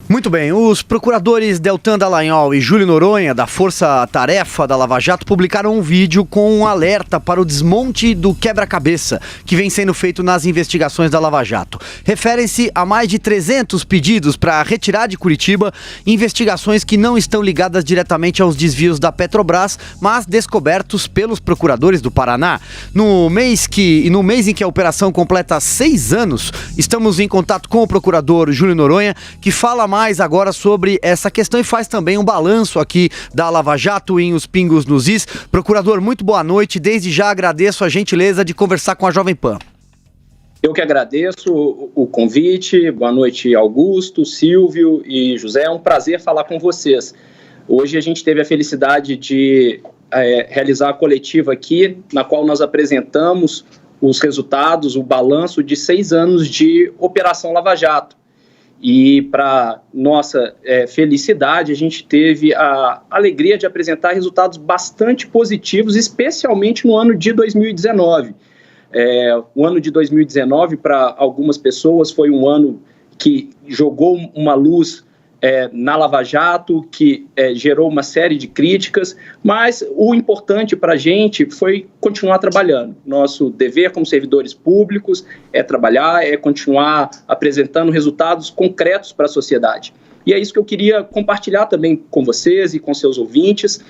Muito bem, os procuradores Deltan Dallagnol e Júlio Noronha, da Força Tarefa da Lava Jato, publicaram um vídeo com um alerta para o desmonte do quebra-cabeça que vem sendo feito nas investigações da Lava Jato. Referem-se a mais de 300 pedidos para retirar de Curitiba investigações que não estão ligadas diretamente aos desvios da Petrobras, mas descobertos pelos procuradores do Paraná. No mês em que a operação completa 6 anos, estamos em contato com o procurador Júlio Noronha, que fala mais agora sobre essa questão e faz também um balanço aqui da Lava Jato em Os Pingos nos Is. Procurador, muito boa noite. Desde já agradeço a gentileza de conversar com a Jovem Pan. Eu que agradeço o convite. Boa noite, Augusto, Silvio e José. É um prazer falar com vocês. Hoje a gente teve a felicidade de realizar a coletiva aqui, na qual nós apresentamos os resultados, o balanço de 6 anos de Operação Lava Jato. E, para nossa felicidade, a gente teve a alegria de apresentar resultados bastante positivos, especialmente no ano de 2019. O ano de 2019, para algumas pessoas, foi um ano que jogou uma luz na Lava Jato, que gerou uma série de críticas, mas o importante para a gente foi continuar trabalhando. Nosso dever como servidores públicos é trabalhar, é continuar apresentando resultados concretos para a sociedade. E é isso que eu queria compartilhar também com vocês e com seus ouvintes,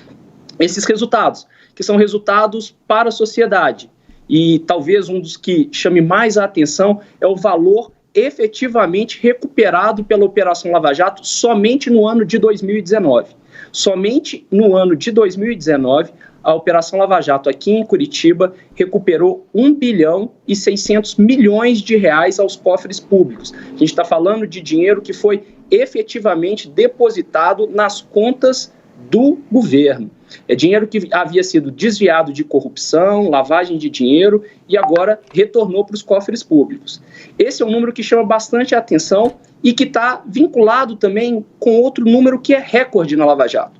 esses resultados, que são resultados para a sociedade. E talvez um dos que chame mais a atenção é o valor efetivamente recuperado pela Operação Lava Jato somente no ano de 2019. Somente no ano de 2019, a Operação Lava Jato aqui em Curitiba recuperou 1 bilhão e 600 milhões de reais aos cofres públicos. A gente está falando de dinheiro que foi efetivamente depositado nas contas do governo. É dinheiro que havia sido desviado de corrupção, lavagem de dinheiro e agora retornou para os cofres públicos. Esse é um número que chama bastante a atenção e que está vinculado também com outro número que é recorde na Lava Jato.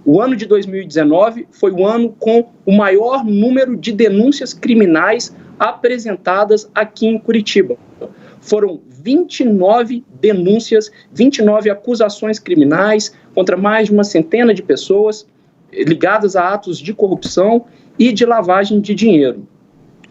O ano de 2019 foi o ano com o maior número de denúncias criminais apresentadas aqui em Curitiba. Foram 29 denúncias, 29 acusações criminais contra mais de uma centena de pessoas ligadas a atos de corrupção e de lavagem de dinheiro.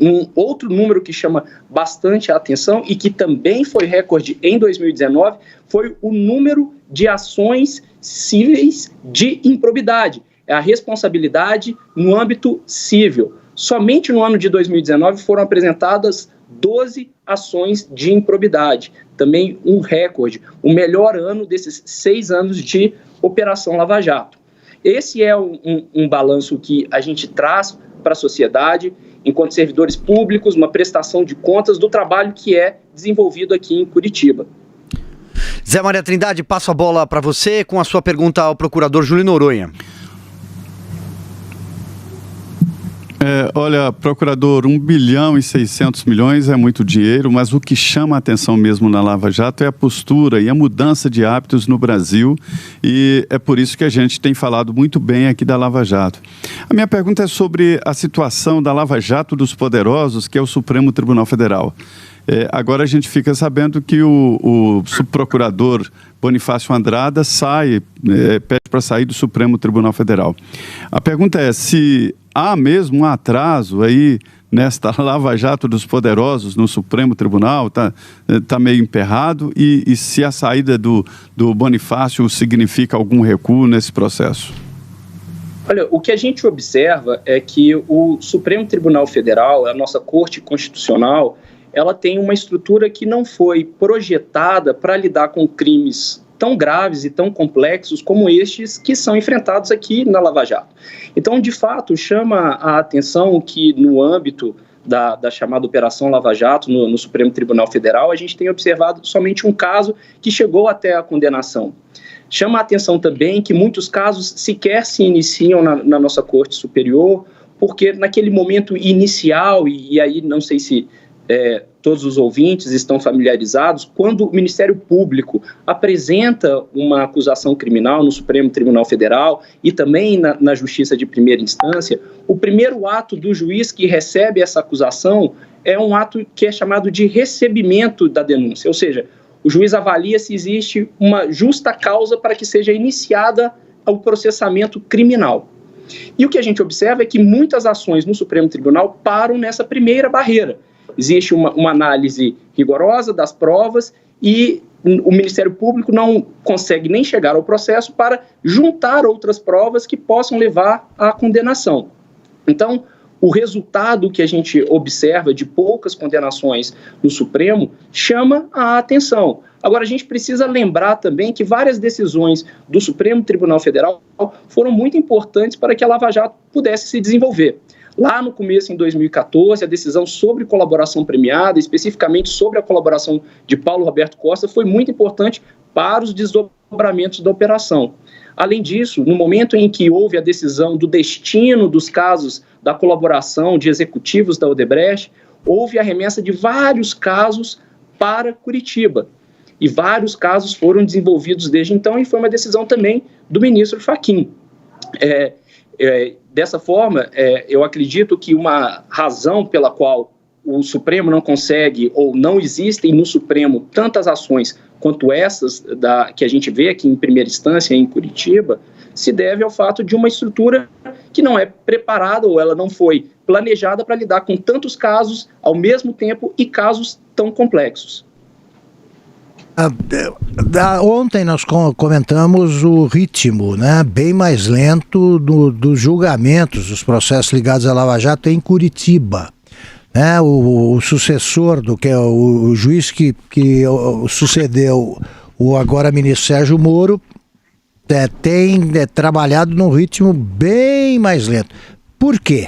Um outro número que chama bastante a atenção e que também foi recorde em 2019 foi o número de ações cíveis de improbidade, a responsabilidade no âmbito civil. Somente no ano de 2019 foram apresentadas 12 ações de improbidade, também um recorde, o melhor ano desses 6 anos de Operação Lava Jato. Esse é um balanço que a gente traz para a sociedade, enquanto servidores públicos, uma prestação de contas do trabalho que é desenvolvido aqui em Curitiba. Zé Maria Trindade, passo a bola para você com a sua pergunta ao procurador Júlio Noronha. Olha, procurador, 1 bilhão e 600 milhões é muito dinheiro, mas o que chama a atenção mesmo na Lava Jato é a postura e a mudança de hábitos no Brasil, e é por isso que a gente tem falado muito bem aqui da Lava Jato. A minha pergunta é sobre a situação da Lava Jato dos poderosos, que é o Supremo Tribunal Federal. Agora a gente fica sabendo que o subprocurador Bonifácio Andrada pede para sair do Supremo Tribunal Federal. A pergunta é se há mesmo um atraso aí nesta Lava Jato dos poderosos no Supremo Tribunal, tá meio emperrado, e se a saída do Bonifácio significa algum recuo nesse processo? Olha, o que a gente observa é que o Supremo Tribunal Federal, a nossa Corte Constitucional, ela tem uma estrutura que não foi projetada para lidar com crimes tão graves e tão complexos como estes que são enfrentados aqui na Lava Jato. Então, de fato, chama a atenção que no âmbito da chamada Operação Lava Jato, no Supremo Tribunal Federal, a gente tem observado somente um caso que chegou até a condenação. Chama a atenção também que muitos casos sequer se iniciam na nossa Corte Superior, porque naquele momento inicial, e aí não sei se todos os ouvintes estão familiarizados, quando o Ministério Público apresenta uma acusação criminal no Supremo Tribunal Federal e também na Justiça de Primeira Instância, o primeiro ato do juiz que recebe essa acusação é um ato que é chamado de recebimento da denúncia, ou seja, o juiz avalia se existe uma justa causa para que seja iniciada o processamento criminal. E o que a gente observa é que muitas ações no Supremo Tribunal param nessa primeira barreira. Existe uma análise rigorosa das provas e o Ministério Público não consegue nem chegar ao processo para juntar outras provas que possam levar à condenação. Então, o resultado que a gente observa de poucas condenações no Supremo chama a atenção. Agora, a gente precisa lembrar também que várias decisões do Supremo Tribunal Federal foram muito importantes para que a Lava Jato pudesse se desenvolver. Lá no começo, em 2014, a decisão sobre colaboração premiada, especificamente sobre a colaboração de Paulo Roberto Costa, foi muito importante para os desdobramentos da operação. Além disso, no momento em que houve a decisão do destino dos casos da colaboração de executivos da Odebrecht, houve a remessa de vários casos para Curitiba. E vários casos foram desenvolvidos desde então e foi uma decisão também do ministro Fachin. Dessa forma, eu acredito que uma razão pela qual o Supremo não consegue ou não existem no Supremo tantas ações quanto essas que a gente vê aqui em primeira instância em Curitiba, se deve ao fato de uma estrutura que não é preparada ou ela não foi planejada para lidar com tantos casos ao mesmo tempo e casos tão complexos. Ontem nós comentamos o ritmo, né, bem mais lento dos julgamentos, dos processos ligados à Lava Jato em Curitiba. Né, o sucessor do que é o juiz que sucedeu o agora ministro Sérgio Moro tem trabalhado num ritmo bem mais lento. Por quê?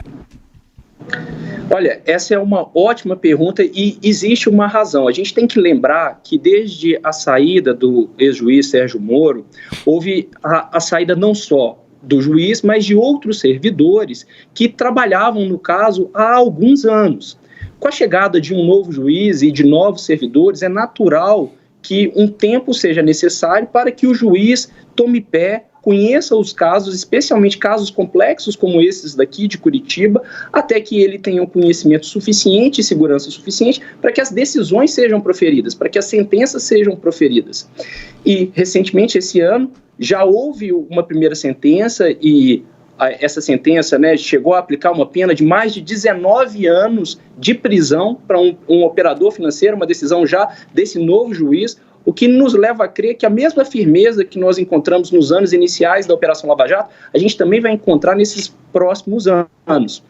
Olha, essa é uma ótima pergunta e existe uma razão. A gente tem que lembrar que desde a saída do ex-juiz Sérgio Moro, houve a saída não só do juiz, mas de outros servidores que trabalhavam no caso há alguns anos. Com a chegada de um novo juiz e de novos servidores, é natural que um tempo seja necessário para que o juiz tome pé, conheça os casos, especialmente casos complexos como esses daqui de Curitiba, até que ele tenha um conhecimento suficiente e segurança suficiente para que as decisões sejam proferidas, para que as sentenças sejam proferidas. E, recentemente, esse ano, já houve uma primeira sentença e essa sentença, né, chegou a aplicar uma pena de mais de 19 anos de prisão para um operador financeiro, uma decisão já desse novo juiz, o que nos leva a crer que a mesma firmeza que nós encontramos nos anos iniciais da Operação Lava Jato, a gente também vai encontrar nesses próximos anos.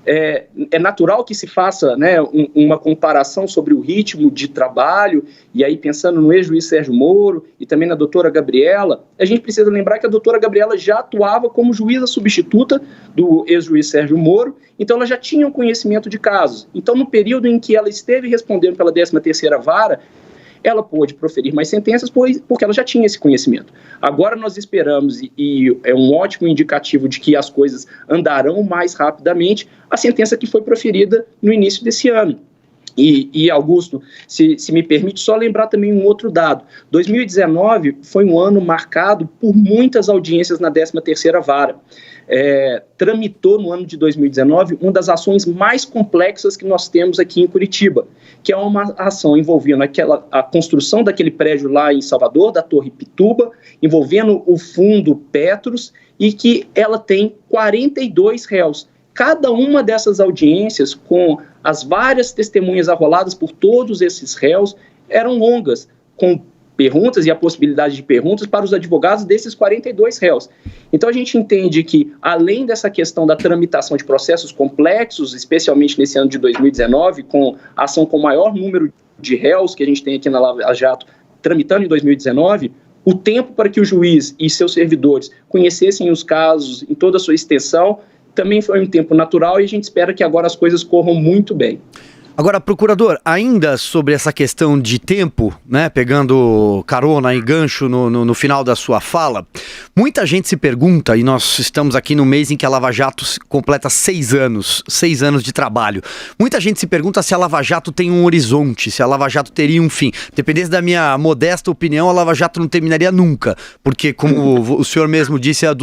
É natural que se faça, né, uma comparação sobre o ritmo de trabalho, e aí pensando no ex-juiz Sérgio Moro e também na doutora Gabriela, a gente precisa lembrar que a doutora Gabriela já atuava como juíza substituta do ex-juiz Sérgio Moro, então ela já tinha um conhecimento de casos. Então, no período em que ela esteve respondendo pela 13ª Vara, ela pôde proferir mais sentenças porque ela já tinha esse conhecimento. Agora nós esperamos, e é um ótimo indicativo de que as coisas andarão mais rapidamente, a sentença que foi proferida no início desse ano. E Augusto, se me permite só lembrar também um outro dado. 2019 foi um ano marcado por muitas audiências na 13ª Vara. Tramitou no ano de 2019 uma das ações mais complexas que nós temos aqui em Curitiba, que é uma ação envolvendo a construção daquele prédio lá em Salvador, da Torre Pituba, envolvendo o fundo Petros, e que ela tem 42 réus. Cada uma dessas audiências, com as várias testemunhas arroladas por todos esses réus, eram longas, com perguntas e a possibilidade de perguntas para os advogados desses 42 réus. Então a gente entende que, além dessa questão da tramitação de processos complexos, especialmente nesse ano de 2019, com a ação com o maior número de réus que a gente tem aqui na Lava Jato tramitando em 2019, o tempo para que o juiz e seus servidores conhecessem os casos em toda a sua extensão também foi um tempo natural e a gente espera que agora as coisas corram muito bem. Agora, procurador, ainda sobre essa questão de tempo, né, pegando carona e gancho no final da sua fala, Muita gente se pergunta, e nós estamos aqui no mês em que a Lava Jato completa 6 anos de trabalho. Muita gente se pergunta se a Lava Jato tem um horizonte, se a Lava Jato teria um fim. Dependendo da minha modesta opinião, a Lava Jato não terminaria nunca, porque como o senhor mesmo disse, há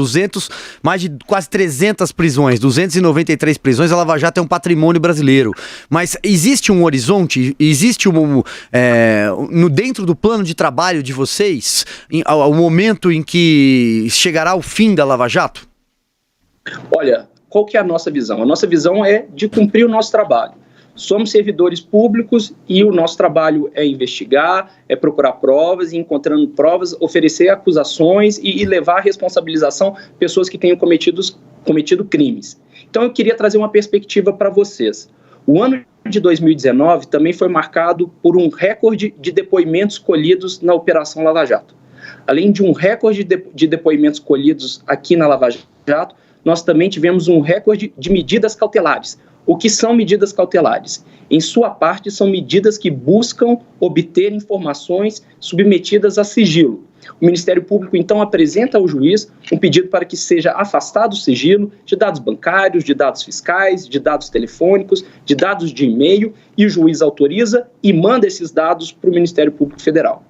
mais de quase 300 prisões, 293 prisões, a Lava Jato é um patrimônio brasileiro. Mas existe um horizonte, existe dentro do plano de trabalho de vocês, ao momento em que chegará ao fim da Lava Jato? Olha, qual que é a nossa visão? A nossa visão é de cumprir o nosso trabalho. Somos servidores públicos e o nosso trabalho é investigar, é procurar provas, e encontrando provas, oferecer acusações e levar à responsabilização pessoas que tenham cometido crimes. Então eu queria trazer uma perspectiva para vocês. O ano de 2019 também foi marcado por um recorde de depoimentos colhidos na Operação Lava Jato. Além de um recorde de depoimentos colhidos aqui na Lava Jato, nós também tivemos um recorde de medidas cautelares. O que são medidas cautelares? Em sua parte, são medidas que buscam obter informações submetidas a sigilo. O Ministério Público, então, apresenta ao juiz um pedido para que seja afastado o sigilo de dados bancários, de dados fiscais, de dados telefônicos, de dados de e-mail, e o juiz autoriza e manda esses dados para o Ministério Público Federal.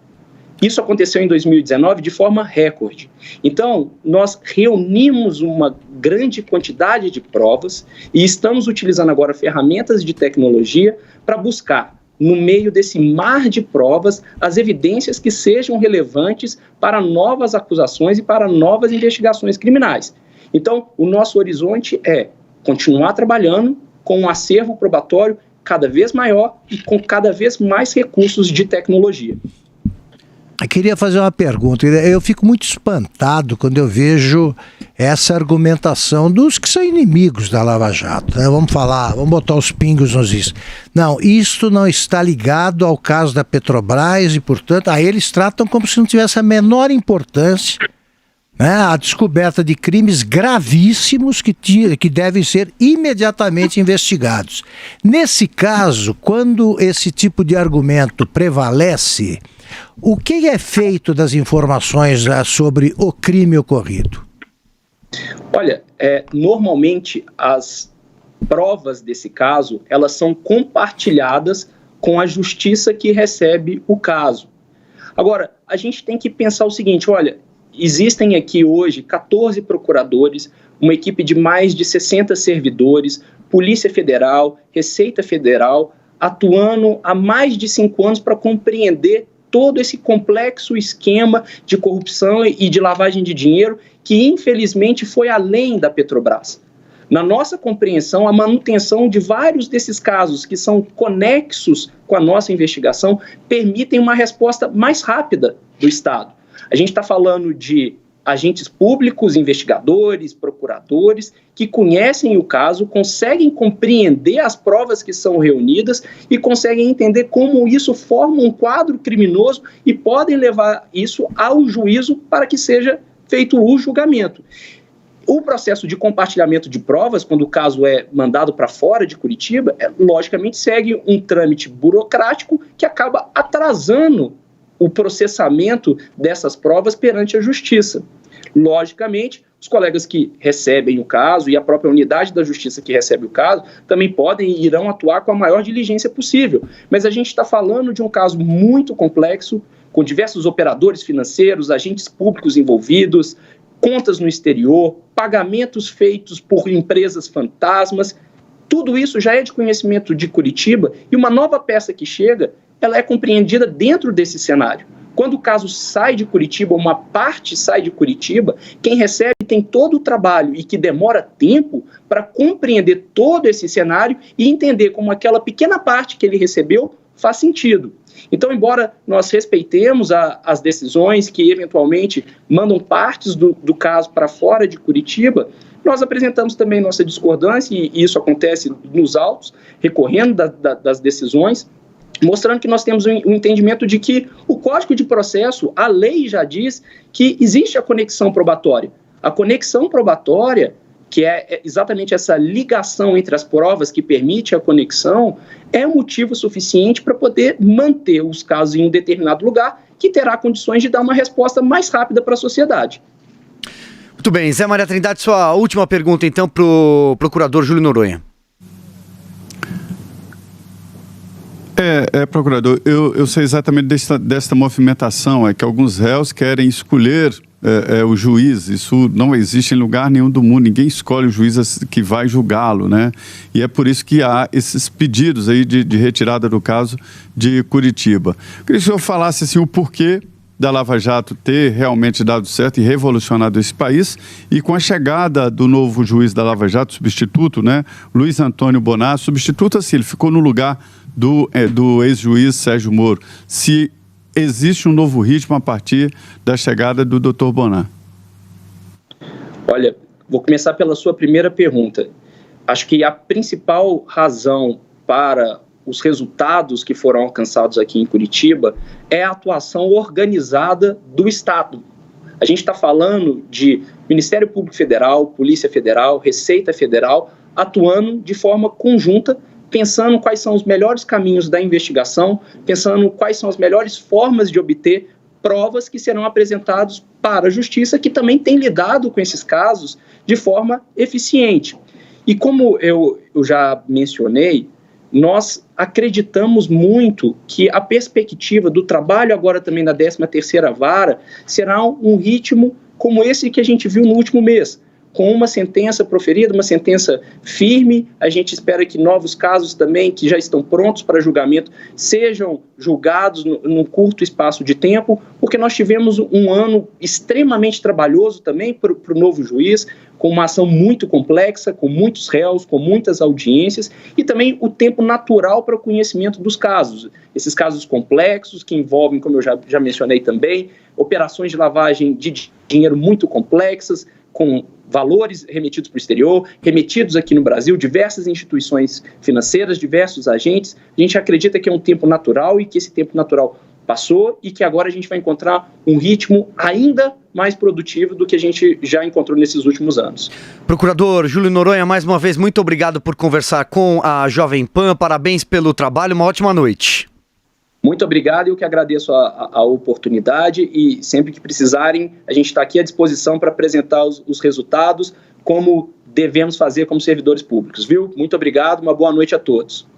Isso aconteceu em 2019 de forma recorde. Então, nós reunimos uma grande quantidade de provas e estamos utilizando agora ferramentas de tecnologia para buscar, no meio desse mar de provas, as evidências que sejam relevantes para novas acusações e para novas investigações criminais. Então, o nosso horizonte é continuar trabalhando com um acervo probatório cada vez maior e com cada vez mais recursos de tecnologia. Eu queria fazer uma pergunta. Eu fico muito espantado quando eu vejo essa argumentação dos que são inimigos da Lava Jato, né? Vamos botar os pingos nos is. Não, isto não está ligado ao caso da Petrobras e, portanto, eles tratam como se não tivesse a menor importância, né? A descoberta de crimes gravíssimos que devem ser imediatamente investigados. Nesse caso, quando esse tipo de argumento prevalece, o que é feito das informações sobre o crime ocorrido? Olha, normalmente as provas desse caso, elas são compartilhadas com a justiça que recebe o caso. Agora, a gente tem que pensar o seguinte, olha, existem aqui hoje 14 procuradores, uma equipe de mais de 60 servidores, Polícia Federal, Receita Federal, atuando há mais de 5 anos para compreender todo esse complexo esquema de corrupção e de lavagem de dinheiro que, infelizmente, foi além da Petrobras. Na nossa compreensão, a manutenção de vários desses casos que são conexos com a nossa investigação permitem uma resposta mais rápida do Estado. A gente está falando de agentes públicos, investigadores, procuradores, que conhecem o caso, conseguem compreender as provas que são reunidas e conseguem entender como isso forma um quadro criminoso e podem levar isso ao juízo para que seja feito o julgamento. O processo de compartilhamento de provas, quando o caso é mandado para fora de Curitiba, logicamente segue um trâmite burocrático que acaba atrasando o processamento dessas provas perante a justiça. Logicamente, os colegas que recebem o caso e a própria unidade da justiça que recebe o caso também podem e irão atuar com a maior diligência possível. Mas a gente está falando de um caso muito complexo, com diversos operadores financeiros, agentes públicos envolvidos, contas no exterior, pagamentos feitos por empresas fantasmas. Tudo isso já é de conhecimento de Curitiba e uma nova peça que chega, ela é compreendida dentro desse cenário. Quando o caso sai de Curitiba, uma parte sai de Curitiba, quem recebe tem todo o trabalho e que demora tempo para compreender todo esse cenário e entender como aquela pequena parte que ele recebeu faz sentido. Então, embora nós respeitemos as decisões que eventualmente mandam partes do caso para fora de Curitiba, nós apresentamos também nossa discordância, e isso acontece nos autos, recorrendo das decisões, mostrando que nós temos um entendimento de que o Código de Processo, a lei já diz que existe a conexão probatória. A conexão probatória, que é exatamente essa ligação entre as provas que permite a conexão, é um motivo suficiente para poder manter os casos em um determinado lugar que terá condições de dar uma resposta mais rápida para a sociedade. Muito bem, Zé Maria Trindade, sua última pergunta então para o procurador Júlio Noronha. Procurador, eu sei exatamente desta movimentação, é que alguns réus querem escolher o juiz. Isso não existe em lugar nenhum do mundo, ninguém escolhe o juiz que vai julgá-lo, né? E é por isso que há esses pedidos aí de retirada do caso de Curitiba. Eu queria que o senhor falasse assim, o porquê da Lava Jato ter realmente dado certo e revolucionado esse país, e com a chegada do novo juiz da Lava Jato, substituto, né, Luiz Antônio Bonar, substituto assim, ele ficou no lugar do ex-juiz Sérgio Moro, se existe um novo ritmo a partir da chegada do Dr. Bonar. Olha, vou começar pela sua primeira pergunta. Acho que a principal razão para os resultados que foram alcançados aqui em Curitiba é a atuação organizada do Estado. A gente está falando de Ministério Público Federal, Polícia Federal, Receita Federal, atuando de forma conjunta, pensando quais são os melhores caminhos da investigação, pensando quais são as melhores formas de obter provas que serão apresentadas para a Justiça, que também tem lidado com esses casos de forma eficiente. E como eu já mencionei, nós acreditamos muito que a perspectiva do trabalho agora também da 13ª Vara será um ritmo como esse que a gente viu no último mês, com uma sentença proferida, uma sentença firme. A gente espera que novos casos também, que já estão prontos para julgamento, sejam julgados num curto espaço de tempo, porque nós tivemos um ano extremamente trabalhoso também para o novo juiz, com uma ação muito complexa, com muitos réus, com muitas audiências, e também o tempo natural para o conhecimento dos casos. Esses casos complexos que envolvem, como eu já mencionei também, operações de lavagem de dinheiro muito complexas, com valores remetidos para o exterior, remetidos aqui no Brasil, diversas instituições financeiras, diversos agentes. A gente acredita que é um tempo natural e que esse tempo natural passou e que agora a gente vai encontrar um ritmo ainda mais produtivo do que a gente já encontrou nesses últimos anos. Procurador Júlio Noronha, mais uma vez, muito obrigado por conversar com a Jovem Pan. Parabéns pelo trabalho, uma ótima noite. Muito obrigado, eu que agradeço a oportunidade e sempre que precisarem, a gente está aqui à disposição para apresentar os resultados, como devemos fazer como servidores públicos, viu? Muito obrigado, uma boa noite a todos.